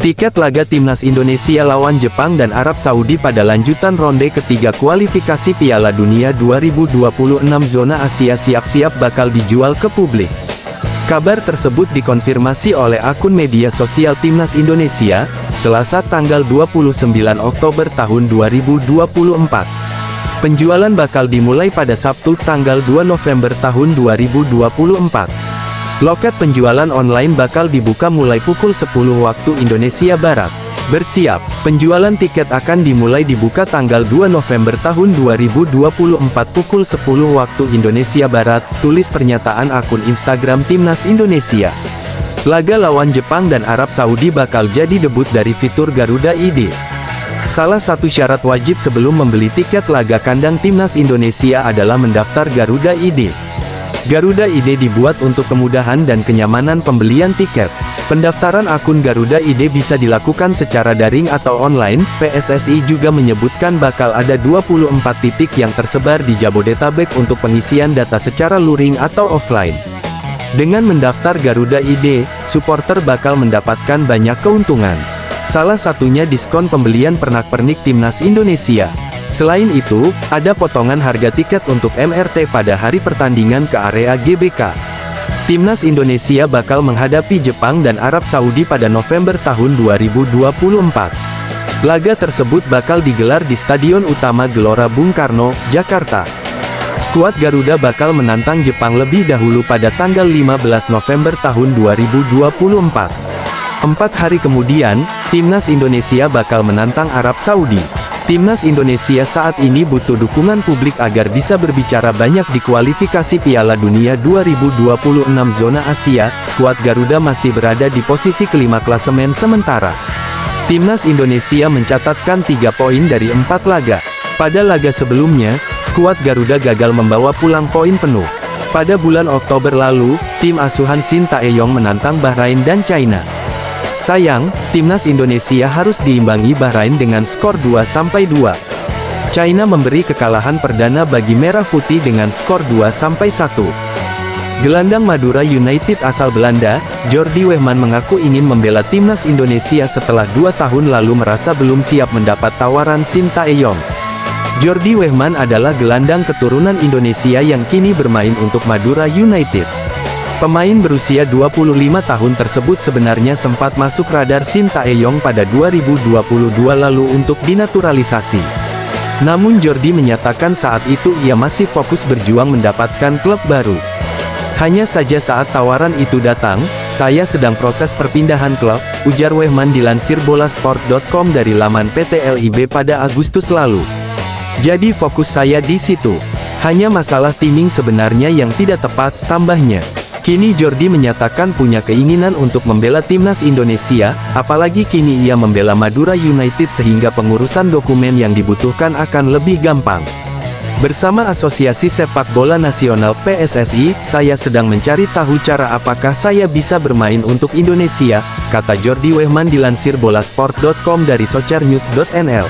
Tiket laga Timnas Indonesia lawan Jepang dan Arab Saudi pada lanjutan ronde ketiga kualifikasi Piala Dunia 2026 zona Asia siap-siap bakal dijual ke publik. Kabar tersebut dikonfirmasi oleh akun media sosial Timnas Indonesia, Selasa tanggal 29 Oktober tahun 2024. Penjualan bakal dimulai pada Sabtu tanggal 2 November tahun 2024. Loket penjualan online bakal dibuka mulai pukul 10 waktu Indonesia Barat. Bersiap, penjualan tiket akan dimulai dibuka tanggal 2 November tahun 2024 pukul 10 waktu Indonesia Barat, tulis pernyataan akun Instagram Timnas Indonesia. Laga lawan Jepang dan Arab Saudi bakal jadi debut dari fitur Garuda ID. Salah satu syarat wajib sebelum membeli tiket laga kandang Timnas Indonesia adalah mendaftar Garuda ID. Garuda ID dibuat untuk kemudahan dan kenyamanan pembelian tiket. Pendaftaran akun Garuda ID bisa dilakukan secara daring atau online. PSSI juga menyebutkan bakal ada 24 titik yang tersebar di Jabodetabek untuk pengisian data secara luring atau offline. Dengan mendaftar Garuda ID, supporter bakal mendapatkan banyak keuntungan. Salah satunya diskon pembelian pernak-pernik Timnas Indonesia. Selain itu, ada potongan harga tiket untuk MRT pada hari pertandingan ke area GBK. Timnas Indonesia bakal menghadapi Jepang dan Arab Saudi pada November tahun 2024. Laga tersebut bakal digelar di Stadion Utama Gelora Bung Karno, Jakarta. Skuad Garuda bakal menantang Jepang lebih dahulu pada tanggal 15 November tahun 2024. 4 hari kemudian, Timnas Indonesia bakal menantang Arab Saudi. Timnas Indonesia saat ini butuh dukungan publik agar bisa berbicara banyak di kualifikasi Piala Dunia 2026 zona Asia. Skuad Garuda masih berada di posisi kelima klasemen sementara. Timnas Indonesia mencatatkan 3 poin dari 4 laga. Pada laga sebelumnya, skuad Garuda gagal membawa pulang poin penuh. Pada bulan Oktober lalu, tim asuhan Shin Tae-yong menantang Bahrain dan China. Sayang, Timnas Indonesia harus diimbangi Bahrain dengan skor 2-2. China memberi kekalahan perdana bagi Merah Putih dengan skor 2-1. Gelandang Madura United asal Belanda, Jordi Wegman mengaku ingin membela Timnas Indonesia setelah 2 tahun lalu merasa belum siap mendapat tawaran Shin Tae-yong. Jordi Wegman adalah gelandang keturunan Indonesia yang kini bermain untuk Madura United. Pemain berusia 25 tahun tersebut sebenarnya sempat masuk radar Shin Tae-yong pada 2022 lalu untuk dinaturalisasi. Namun Jordi menyatakan saat itu ia masih fokus berjuang mendapatkan klub baru. Hanya saja saat tawaran itu datang, saya sedang proses perpindahan klub, ujar Wegman dilansir bolasport.com dari laman PT LIB pada Agustus lalu. Jadi fokus saya di situ. Hanya masalah timing sebenarnya yang tidak tepat, tambahnya. Kini Jordi menyatakan punya keinginan untuk membela Timnas Indonesia, apalagi kini ia membela Madura United sehingga pengurusan dokumen yang dibutuhkan akan lebih gampang. Bersama Asosiasi Sepak Bola Nasional PSSI, saya sedang mencari tahu cara apakah saya bisa bermain untuk Indonesia, kata Jordi Wegman dilansir bolasport.com dari soccernews.nl.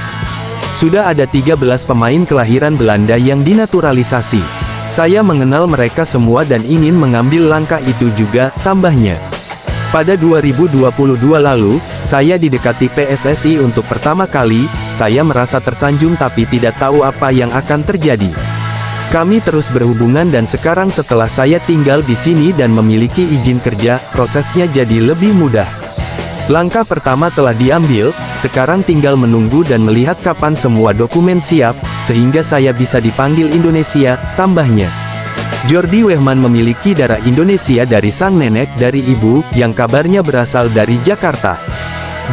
Sudah ada 13 pemain kelahiran Belanda yang dinaturalisasi. Saya mengenal mereka semua dan ingin mengambil langkah itu juga, tambahnya. Pada 2022 lalu, saya didekati PSSI untuk pertama kali, saya merasa tersanjung tapi tidak tahu apa yang akan terjadi. Kami terus berhubungan dan sekarang setelah saya tinggal di sini dan memiliki izin kerja, prosesnya jadi lebih mudah. Langkah pertama telah diambil, sekarang tinggal menunggu dan melihat kapan semua dokumen siap, sehingga saya bisa dipanggil Indonesia, tambahnya. Jordi Wegman memiliki darah Indonesia dari sang nenek dari ibu, yang kabarnya berasal dari Jakarta.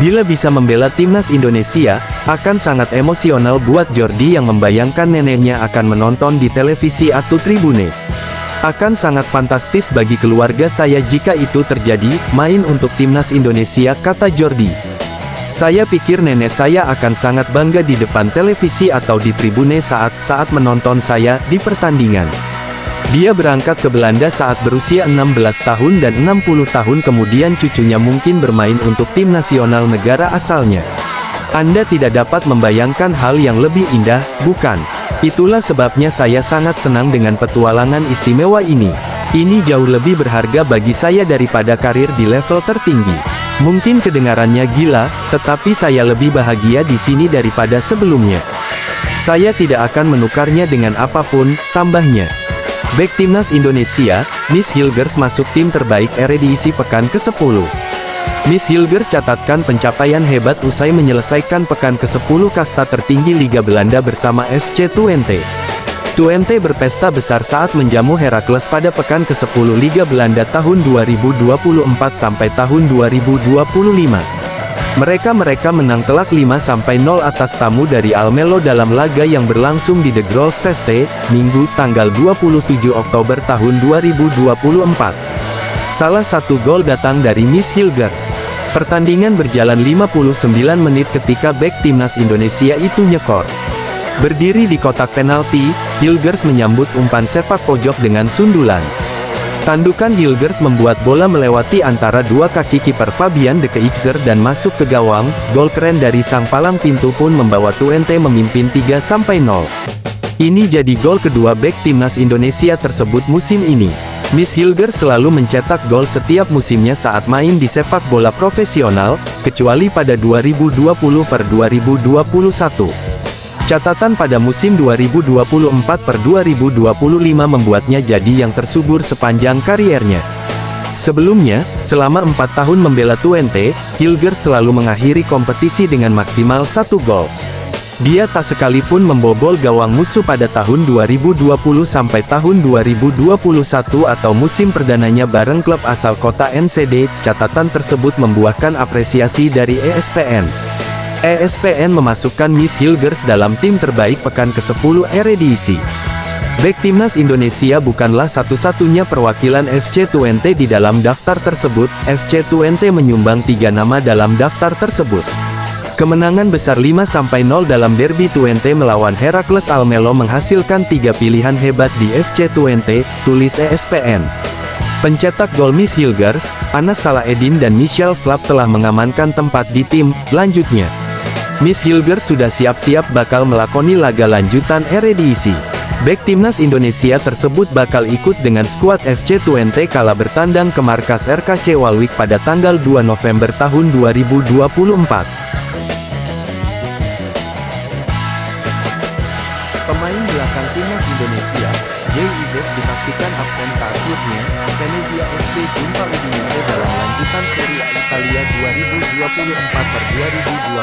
Bila bisa membela Timnas Indonesia, akan sangat emosional buat Jordi yang membayangkan neneknya akan menonton di televisi atau tribune. Akan sangat fantastis bagi keluarga saya jika itu terjadi, main untuk Timnas Indonesia, kata Jordi. Saya pikir nenek saya akan sangat bangga di depan televisi atau di tribune saat menonton saya di pertandingan. Dia berangkat ke Belanda saat berusia 16 tahun dan 60 tahun kemudian cucunya mungkin bermain untuk tim nasional negara asalnya. Anda tidak dapat membayangkan hal yang lebih indah, bukan? Itulah sebabnya saya sangat senang dengan petualangan istimewa ini. Ini jauh lebih berharga bagi saya daripada karir di level tertinggi. Mungkin kedengarannya gila, tetapi saya lebih bahagia di sini daripada sebelumnya. Saya tidak akan menukarnya dengan apapun, tambahnya. Bek Timnas Indonesia, Miss Hilgers masuk tim terbaik Eredivisie pekan ke-10. Miss Hilgers catatkan pencapaian hebat usai menyelesaikan pekan ke-10 kasta tertinggi Liga Belanda bersama FC Twente. Twente berpesta besar saat menjamu Heracles pada pekan ke-10 Liga Belanda tahun 2024 sampai tahun 2025. Mereka menang telak 5-0 atas tamu dari Almelo dalam laga yang berlangsung di The Grolsvesten, Minggu, tanggal 27 Oktober tahun 2024. Salah satu gol datang dari Miss Hilgers. Pertandingan berjalan 59 menit ketika bek Timnas Indonesia itu nyekor. Berdiri di kotak penalti, Hilgers menyambut umpan sepak pojok dengan sundulan. Tandukan Hilgers membuat bola melewati antara dua kaki kiper Fabian de Keyser dan masuk ke gawang. Gol keren dari sang palang pintu pun membawa Twente memimpin 3-0. Ini jadi gol kedua bek Timnas Indonesia tersebut musim ini. Miss Hilgers selalu mencetak gol setiap musimnya saat main di sepak bola profesional, kecuali pada 2020-2021. Catatan pada musim 2024-2025 membuatnya jadi yang tersubur sepanjang kariernya. Sebelumnya, selama 4 tahun membela Twente, Hilgers selalu mengakhiri kompetisi dengan maksimal 1 gol. Dia tak sekalipun membobol gawang musuh pada tahun 2020 sampai tahun 2021 atau musim perdananya bareng klub asal kota NCD. Catatan tersebut membuahkan apresiasi dari ESPN. ESPN memasukkan Miss Hilgers dalam tim terbaik pekan ke-10 Eredivisie. Bek Timnas Indonesia bukanlah satu-satunya perwakilan FC Twente di dalam daftar tersebut. FC Twente menyumbang 3 nama dalam daftar tersebut. Kemenangan besar 5-0 dalam derby Twente melawan Heracles Almelo menghasilkan 3 pilihan hebat di FC Twente, tulis ESPN. Pencetak gol Miss Hilgers, Anas Salaeddin dan Michel Flapp telah mengamankan tempat di tim. Lanjutnya, Miss Hilgers sudah siap-siap bakal melakoni laga lanjutan Eredivisie. Bek Timnas Indonesia tersebut bakal ikut dengan skuad FC Twente kala bertandang ke markas RKC Waalwijk pada tanggal 2 November tahun 2024. Pemain belakang Timnas Indonesia, Jay Izzes dipastikan absen saat klubnya, Venezia FC jumpa Udinese dalam lanjutan Serie A Italia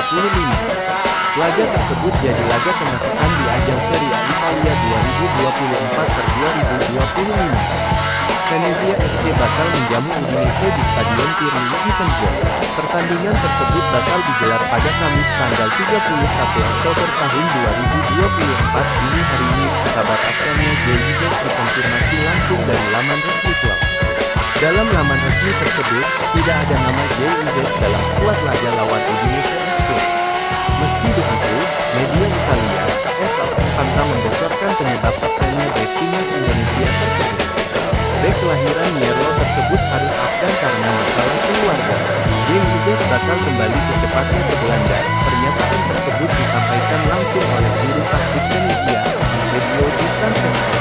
2024-2025. Laga tersebut jadi laga tengah pekan di ajang Serie A Italia 2024-2025. Venezia FC bakal menjamu Udinese di Stadion Tirni Vincenzo. Pertandingan tersebut bakal digelar pada Kamis tanggal 31 Oktober tahun 2024 dini hari ini. Kabar absennya Jay Izzes dikonfirmasi langsung dari laman resmi klub. Dalam laman resmi tersebut, tidak ada nama Jay Izzes dalam skuad laga lawan Udinese FC. Meski begitu, media Italia, AS Spanta membocorkan penyebab absennya bek Timnas Indonesia tersebut. Bek kelahiran Mierlo tersebut harus absen karena masalah keluarga. Jay Izzes bakal kembali secepatnya ke Belanda. Pernyataan tersebut disampaikan langsung oleh juru taktik Venezia, Eusebio Di Francesco.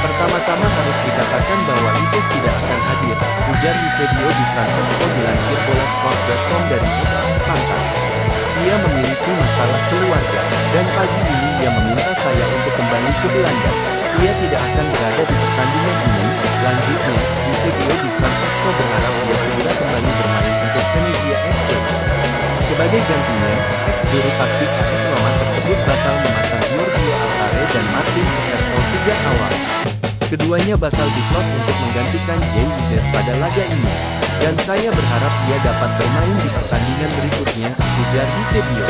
Pertama-tama harus dikatakan bahwa Izzes tidak akan hadir, ujar Eusebio Di Francesco dilansir Bolasport.com dari AS Spanta. Ia memiliki masalah keluarga, dan pagi ini ia meminta saya untuk kembali ke Belanda. Ia tidak akan berada di pertandingan ini. Lanjutnya, Eusebio Di Francesco berharap ia segera kembali bermain untuk Venezia FC. Sebagai gantinya, ex-juru taktik AS Roma tersebut bakal memasang Giorgio Altare dan Martin Skrtel sejak awal. Keduanya bakal diplot untuk menggantikan Jay Izzes pada laga ini. Dan saya berharap ia dapat bermain di pertandingan berikutnya, ujar Eusebio.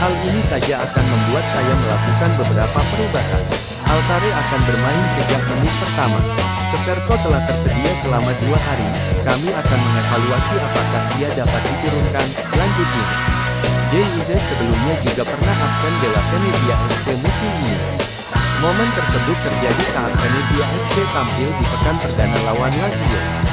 Hal ini saja akan membuat saya melakukan beberapa perubahan. Altare akan bermain sejak menit pertama. Skrtel telah tersedia selama 2 hari, kami akan mengevaluasi apakah ia dapat diturunkan, lanjutnya. Jay Izzes sebelumnya juga pernah absen bela Venezia FC musim ini. Momen tersebut terjadi saat Venezia FC tampil di pekan perdana lawan Lazio.